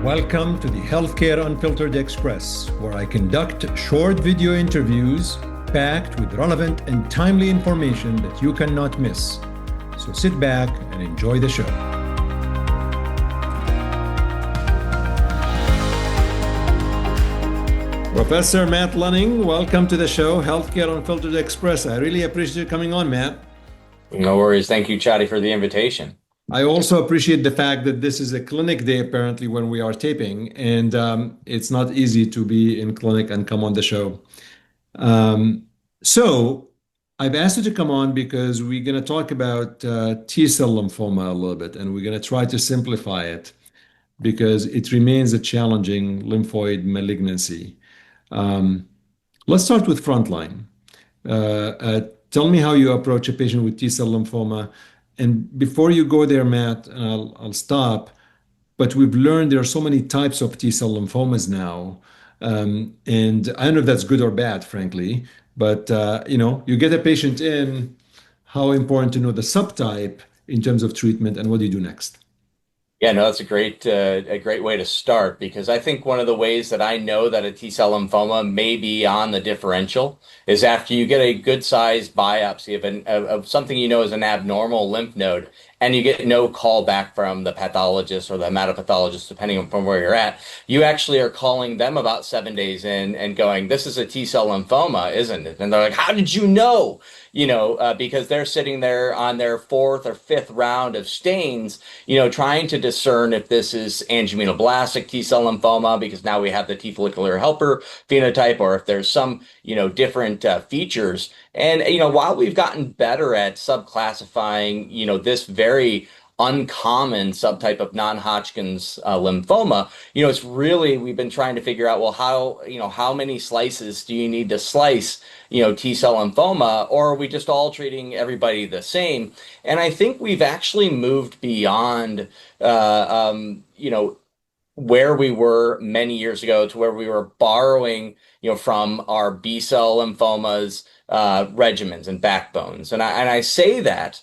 Welcome to the Healthcare Unfiltered Express, where I conduct short video interviews packed with relevant and timely information that you cannot miss. So sit back and enjoy the show. Professor Matt Lunning, welcome to the show, Healthcare Unfiltered Express. I really appreciate you coming on, Matt. No worries. Thank you, Chadi, for the invitation. I also appreciate the fact that this is a clinic day, apparently, when we are taping, and it's not easy to be in clinic and come on the show. So I've asked you to come on because we're going to talk about T cell lymphoma a little bit, and we're going to try to simplify it because it remains a challenging lymphoid malignancy. Let's start with frontline. Tell me how you approach a patient with T cell lymphoma. And before you go there, Matt, I'll stop. But we've learned there are so many types of T cell lymphomas now. And I don't know if that's good or bad, frankly. But you get a patient in, how important to know the subtype in terms of treatment and what do you do next? Yeah, no, that's a great way to start because I think one of the ways that I know that a T cell lymphoma may be on the differential is after you get a good sized biopsy of something you know is an abnormal lymph node and you get no call back from the pathologist or the hematopathologist, depending on from where you're at. You actually are calling them about 7 days in and going, "This is a T cell lymphoma, isn't it?" And they're like, "How did you know?" Because they're sitting there on their fourth or fifth round of stains, trying to discern if this is angioimmunoblastic T cell lymphoma, because now we have the T follicular helper phenotype, or if there's some, different features. And, while we've gotten better at subclassifying, this very uncommon subtype of non-Hodgkin's lymphoma, it's really, we've been trying to figure out, well, how many slices do you need to slice, T cell lymphoma, or are we just all treating everybody the same? And I think we've actually moved beyond, where we were many years ago to where we were borrowing, from our B cell lymphomas, regimens and backbones. And I say that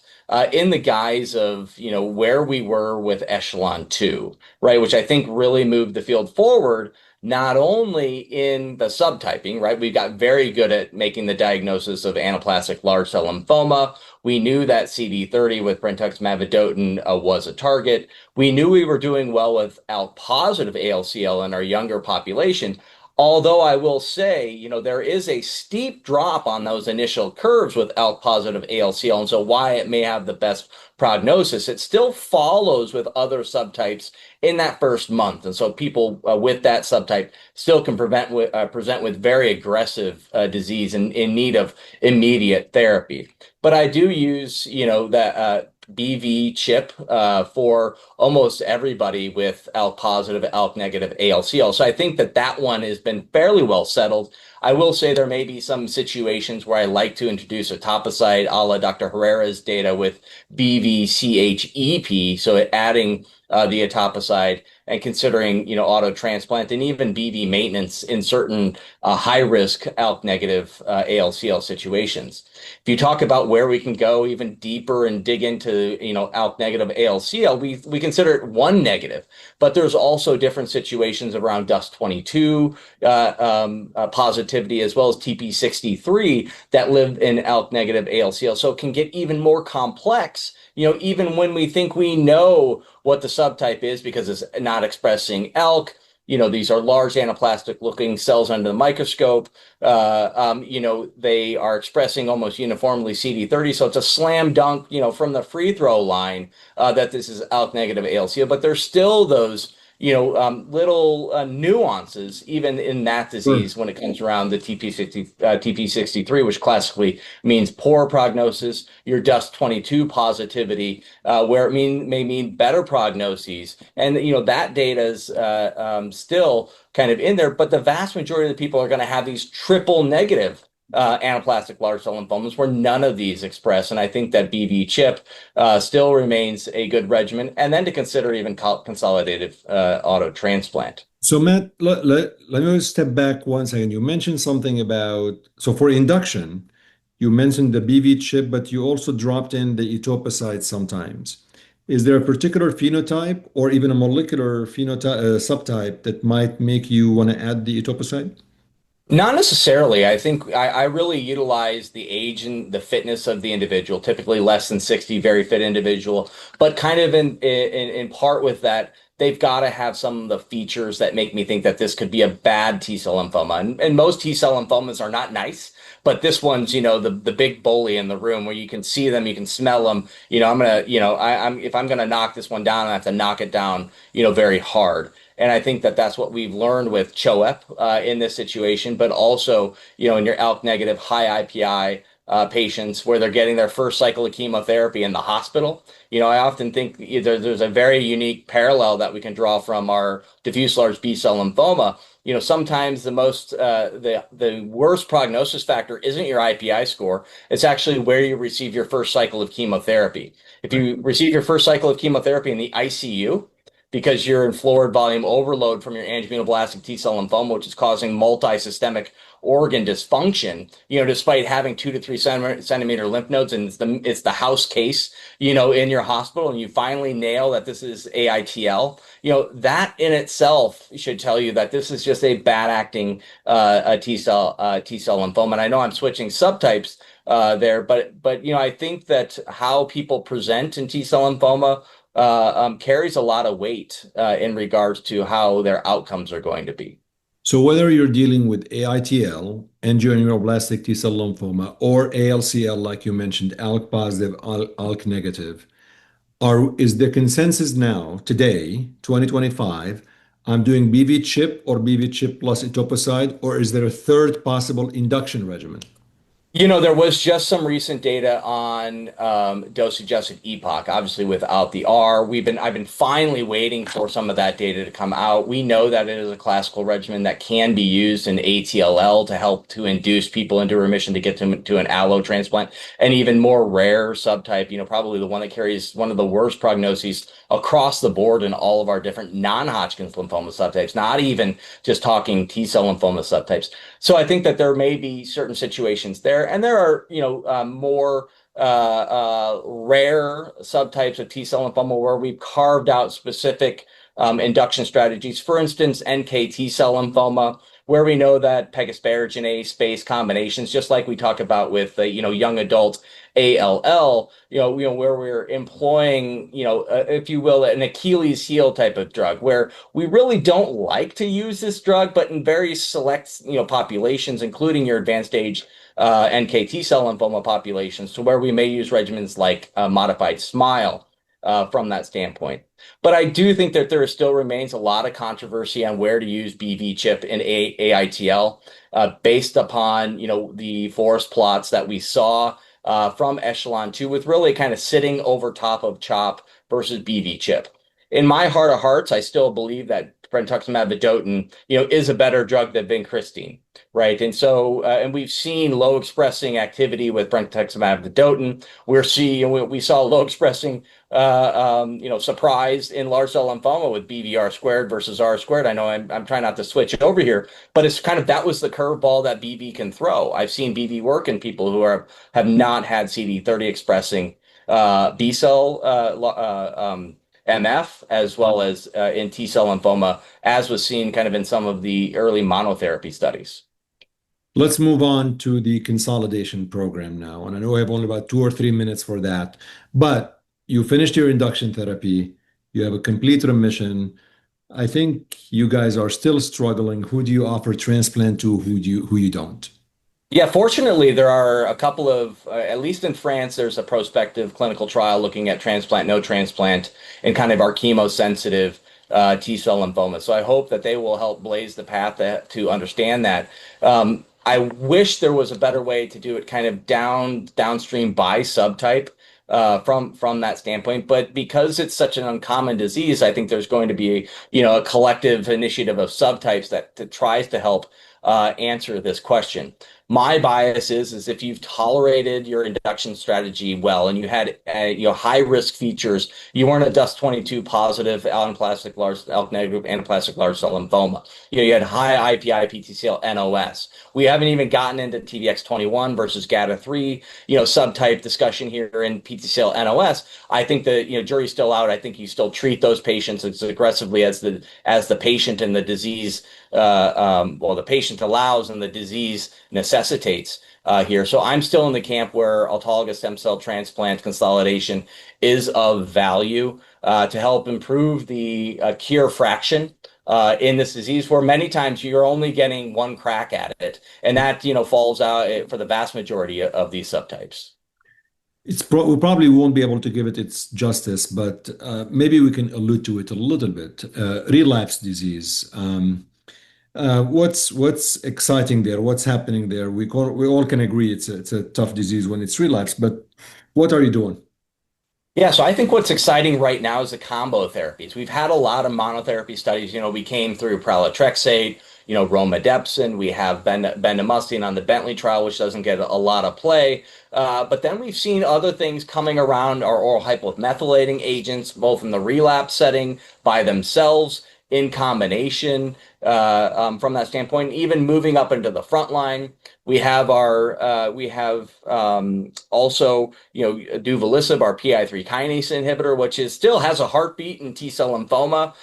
in the guise of, where we were with Echelon 2, right, which I think really moved the field forward, not only in the subtyping, right? We got very good at making the diagnosis of anaplastic large cell lymphoma. We knew that CD30 with brentuximab vedotin was a target. We knew we were doing well with ALK positive ALCL in our younger population. Although I will say, there is a steep drop on those initial curves with ALK positive ALCL. And so why it may have the best prognosis, it still follows with other subtypes in that first month. And so people with that subtype still can present with very aggressive disease and in need of immediate therapy. But I do use, that BV chip for almost everybody with ALK positive, ALK negative ALCL. So I think that one has been fairly well settled. I will say there may be some situations where I like to introduce etoposide a la Dr. Herrera's data with BV-CHEP, so adding the etoposide and considering, auto transplant and even BV maintenance in certain high risk ALK negative ALCL situations. If you talk about where we can go even deeper and dig into, ALK negative ALCL, we consider it 1 negative, but there's also different situations around DUS22 positivity as well as TP63 that live in ALK negative ALCL. So it can get even more complex, even when we think we know what the subtype is because it's not expressing ALK. These are large anaplastic looking cells under the microscope. They are expressing almost uniformly CD30. So it's a slam dunk, from the free throw line that this is ALK negative ALCL. But there's still those, little nuances even in that disease when it comes around the TP63, which classically means poor prognosis, your DUS22 positivity, where it may mean better prognoses. And, that data is still kind of in there, but the vast majority of the people are going to have these triple negative anaplastic large cell lymphomas where none of these express. And I think that BV chip still remains a good regimen. And then to consider even consolidated auto transplant. So Matt, let me step back 1 second. You mentioned something about, so for induction, you mentioned the BV chip, but you also dropped in the etoposide sometimes. Is there a particular phenotype or even a molecular phenotype subtype that might make you want to add the etoposide? Not necessarily. I think I really utilize the age and the fitness of the individual, typically less than 60, very fit individual, but kind of in part with that, they've got to have some of the features that make me think that this could be a bad T cell lymphoma. And most T cell lymphomas are not nice, but this one's, the big bully in the room where you can see them, you can smell them. I'm gonna, I'm if I'm gonna knock this one down, I have to knock it down, very hard. And I think that that's what we've learned with CHOEP in this situation, but also, in your ALK negative high IPI patients where they're getting their first cycle of chemotherapy in the hospital. I often think there's a very unique parallel that we can draw from our diffuse large B cell lymphoma. Sometimes the worst prognosis factor isn't your IPI score. It's actually where you receive your first cycle of chemotherapy. If Right. you receive your first cycle of chemotherapy in the ICU, because you're in fluid volume overload from your angioimmunoblastic T cell lymphoma, which is causing multi-systemic organ dysfunction, despite having 2 to 3 centimeter lymph nodes, and it's the house case, in your hospital, and you finally nail that this is AITL, that in itself should tell you that this is just a bad acting T cell lymphoma. And I know I'm switching subtypes there, but I think that how people present in T cell lymphoma carries a lot of weight in regards to how their outcomes are going to be. So whether you're dealing with AITL, angioimmunoblastic T cell lymphoma, or ALCL, like you mentioned, ALK positive, ALK negative, is the consensus now, today, 2025, I'm doing BV chip or BV chip plus etoposide, or is there a third possible induction regimen? There was just some recent data on dose-adjusted epoch, obviously without the R. I've been finally waiting for some of that data to come out. We know that it is a classical regimen that can be used in ATLL to help to induce people into remission to get to an allo transplant. An even more rare subtype, probably the one that carries one of the worst prognoses across the board in all of our different non-Hodgkin's lymphoma subtypes, not even just talking T cell lymphoma subtypes. So I think that there may be certain situations there, and there are, more rare subtypes of T cell lymphoma where we've carved out specific induction strategies. For instance, NK cell lymphoma, where we know that pegosparaginase-based combinations, just like we talk about with young adult ALL, where we're employing, if you will, an Achilles heel type of drug, where we really don't like to use this drug, but in very select, populations, including your advanced age NK cell lymphoma populations, to where we may use regimens like modified SMILE from that standpoint. But I do think that there still remains a lot of controversy on where to use BV chip in AITL based upon, the forest plots that we saw from Echelon 2 with really kind of sitting over top of CHOP versus BV chip. In my heart of hearts, I still believe that brentuximab vedotin, is a better drug than vincristine, right? And so, and we've seen low expressing activity with brentuximab vedotin. We saw low expressing, surprise in large cell lymphoma with BVR squared versus R squared. I know I'm trying not to switch over here, but it's kind of that was the curveball that BV can throw. I've seen BV work in people who have not had CD30 expressing B cell MF as well as in T cell lymphoma, as was seen kind of in some of the early monotherapy studies. Let's move on to the consolidation program now. And I know I have only about 2 or 3 minutes for that, but you finished your induction therapy, you have a complete remission. I think you guys are still struggling. Who do you offer transplant to? Who you don't? Yeah, fortunately, there are a couple of, at least in France, there's a prospective clinical trial looking at transplant, no transplant, and kind of our chemosensitive T cell lymphoma. So I hope that they will help blaze the path to understand that. I wish there was a better way to do it kind of downstream by subtype from that standpoint. But because it's such an uncommon disease, I think there's going to be, a collective initiative of subtypes that tries to help answer this question. My bias is if you've tolerated your induction strategy well and you had high risk features, you weren't a DUS22 positive anaplastic large ALK negative anaplastic large cell lymphoma. You had high IPI PTCL NOS. We haven't even gotten into TVX21 versus GATA3, subtype discussion here in PTCL NOS. I think the jury's still out. I think you still treat those patients as aggressively as the patient and the disease the patient allows and the disease necessitates here. So I'm still in the camp where autologous stem cell transplant consolidation is of value to help improve the cure fraction in this disease, where many times you're only getting one crack at it, and that falls out for the vast majority of these subtypes. We probably won't be able to give it its justice, but maybe we can allude to it a little bit. Relapse disease. What's exciting there? What's happening there? We all can agree it's a tough disease when it's relapse, but what are you doing? Yeah, so I think what's exciting right now is the combo therapies. We've had a lot of monotherapy studies. We came through pralatrexate, romidepsin. We have bendamustine on the Bentley trial, which doesn't get a lot of play. But then we've seen other things coming around, our oral hypomethylating agents, both in the relapse setting by themselves, in combination, from that standpoint, even moving up into the front line. We have also, duvelisib, our PI3 kinase inhibitor, which still has a heartbeat in T cell lymphoma.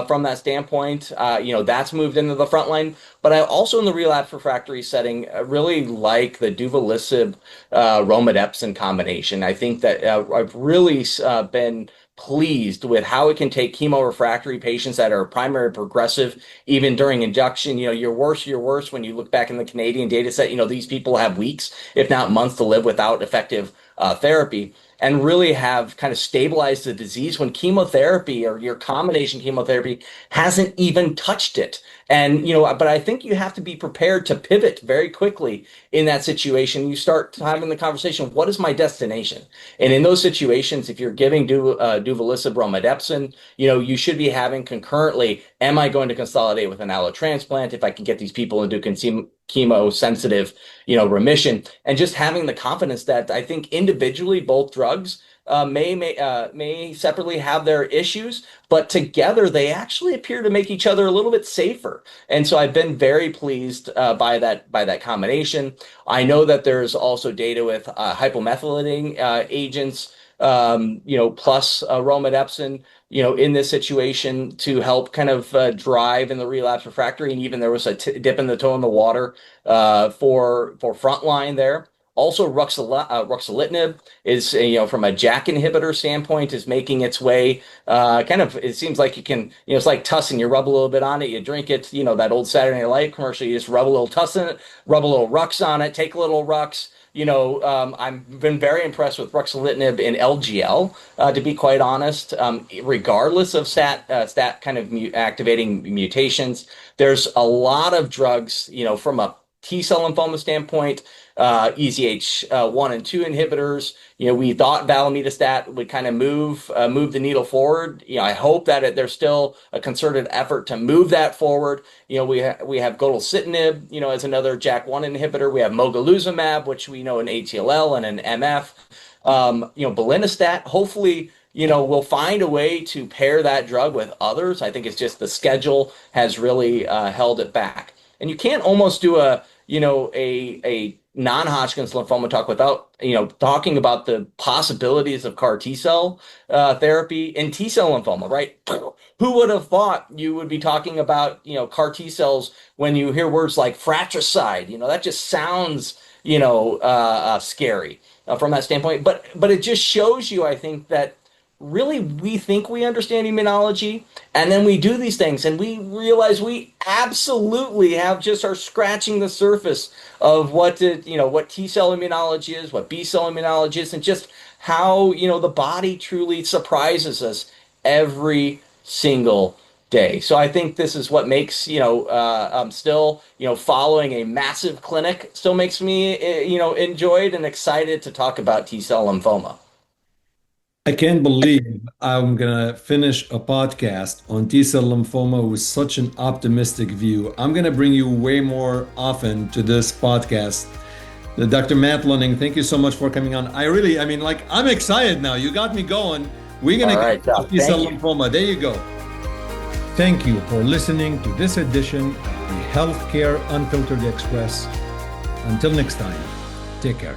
From that standpoint, that's moved into the front line. But I also, in the relapse refractory setting, really like the duvelisib romidepsin combination. I think that I've really been pleased with how it can take chemo-refractory patients that are primary progressive, even during induction. You're worse when you look back in the Canadian data set. These people have weeks, if not months, to live without effective therapy, and really have kind of stabilized the disease when chemotherapy or your combination chemotherapy hasn't even touched it. And, but I think you have to be prepared to pivot very quickly in that situation. You start having the conversation, what is my destination? And in those situations, if you're giving duvelisib romidepsin, you should be having concurrently, am I going to consolidate with an allotransplant if I can get these people into chemo sensitive, remission, and just having the confidence that I think individually both drugs may separately have their issues, but together they actually appear to make each other a little bit safer. And so I've been very pleased by that combination. I know that there's also data with hypomethylating agents, plus romidepsin, in this situation to help kind of drive in the relapse refractory. And even there was a dip in the toe in the water for frontline there. Also, ruxolitinib is, from a JAK inhibitor standpoint, is making its way. It seems like you can, it's like Tussin. You rub a little bit on it, you drink it. That old Saturday Night Live commercial. You just rub a little Tussin, rub a little Rux on it, take a little Rux. I've been very impressed with ruxolitinib in LGL, to be quite honest, regardless of stat kind of activating mutations. There's a lot of drugs, from a T cell lymphoma standpoint, EZH1 and 2 inhibitors. We thought valemetostat would kind of move the needle forward. I hope that there's still a concerted effort to move that forward. We have godalcitinib, as another JAK1 inhibitor. We have mogamulizumab, which we know in ATLL and in MF. Belinostat. Hopefully, we'll find a way to pair that drug with others. I think it's just the schedule has really held it back. And you can't almost do a non-Hodgkin's lymphoma talk without, talking about the possibilities of CAR T cell therapy in T cell lymphoma, right? Who would have thought you would be talking about, CAR T cells when you hear words like fratricide? That just sounds, scary from that standpoint. But it just shows you, I think, that really we think we understand immunology, and then we do these things and we realize we absolutely are scratching the surface of what T cell immunology is, what B cell immunology is, and just how the body truly surprises us every single day. So I think this is what makes still following a massive clinic still makes me enjoyed and excited to talk about T cell lymphoma. I can't believe I'm gonna finish a podcast on T cell lymphoma with such an optimistic view. I'm gonna bring you way more often to this podcast. Dr. Matt Lunning, thank you so much for coming on. I mean, like, I'm excited now. You got me going. We're All gonna right, get to Chuck. T cell Thank you. lymphoma. There you go. Thank you for listening to this edition of the Healthcare Unfiltered Express. Until next time, take care.